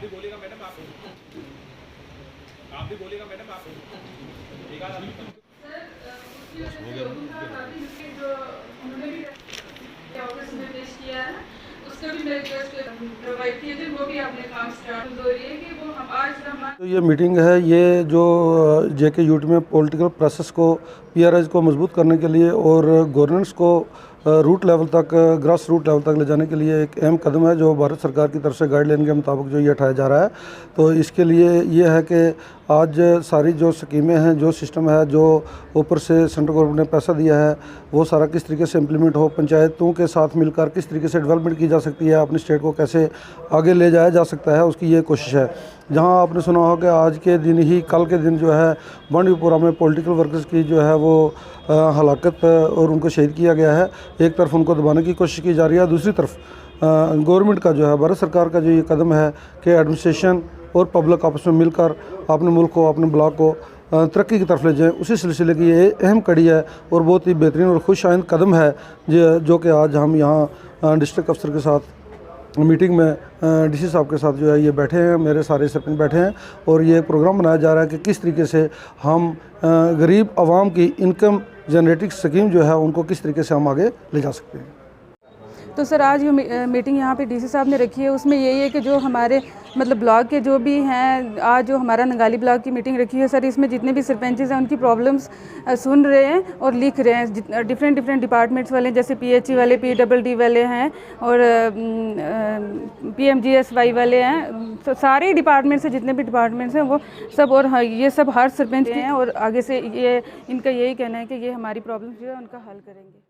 भी बोलिएगा मैडम, आप भी बोलिएगा मैडम, आप एक आध आदमी उन्होंने भी ऑफिस में पेश किया है, उसका भी मैं रिक्वेस्ट प्रोवाइड किए थे, वो भी आपने काम स्टार्ट हो रही है कि वो हम आज तो ये मीटिंग है, ये जो जेके यूटी में पॉलिटिकल प्रोसेस को, पीआरएस को मजबूत करने के लिए और गवर्नेंस को रूट लेवल तक, ग्रास रूट लेवल तक ले जाने के लिए एक अहम कदम है जो भारत सरकार की तरफ से गाइडलाइन के मुताबिक जो ये उठाया जा रहा है। तो इसके लिए ये है कि आज सारी जो स्कीमें हैं, जो सिस्टम है, जो ऊपर से सेंट्रल गवर्नमेंट ने पैसा दिया है, वो सारा किस तरीके से इम्प्लीमेंट हो, पंचायतों के साथ मिलकर किस तरीके से डेवलपमेंट की जा सकती है, अपनी स्टेट को कैसे आगे ले जाया जा सकता है, उसकी ये कोशिश है। जहाँ आपने सुना होगा कि आज के दिन ही, कल के दिन जो है बांडीपुरा में पॉलिटिकल वर्कर्स की जो है वो हलाकत और उनको शहीद किया गया है। एक तरफ उनको दबाने की कोशिश की जा रही है, दूसरी तरफ गवर्नमेंट का जो है, भारत सरकार का जो ये कदम है कि एडमिनिस्ट्रेशन और पब्लिक आपस में मिलकर अपने मुल्क को, अपने ब्लॉक को तरक्की की तरफ ले जाएँ, उसी सिलसिले की ये अहम कड़ी है और बहुत ही बेहतरीन और खुश आइंद कदम है जो कि आज हम यहाँ डिस्ट्रिक्ट अफसर के साथ मीटिंग में डीसी साहब के साथ जो है ये बैठे हैं, मेरे सारे सरपंच बैठे हैं और ये प्रोग्राम बनाया जा रहा है कि किस तरीके से हम गरीब आवाम की इनकम जनरेटिंग स्कीम जो है उनको किस तरीके से हम आगे ले जा सकते हैं। तो सर आज जो मीटिंग यहाँ पे डीसी साहब ने रखी है उसमें यही है कि जो हमारे मतलब ब्लॉक के जो भी हैं, आज जो हमारा नंगाली ब्लॉक की मीटिंग रखी है सर, इसमें जितने भी सरपंचेस हैं उनकी प्रॉब्लम्स सुन रहे हैं और लिख रहे हैं। डिफरेंट डिपार्टमेंट्स वाले, जैसे पीएचई वाले, पीडब्ल्यूडी वाले हैं और पीएमजीएसवाई वाले हैं, तो सारे डिपार्टमेंट्स से जितने भी डिपार्टमेंट्स हैं वो सब, और ये सब हर सरपंच हैं और आगे से ये इनका यही कहना है कि ये हमारी प्रॉब्लम्स जो है उनका हल करेंगे।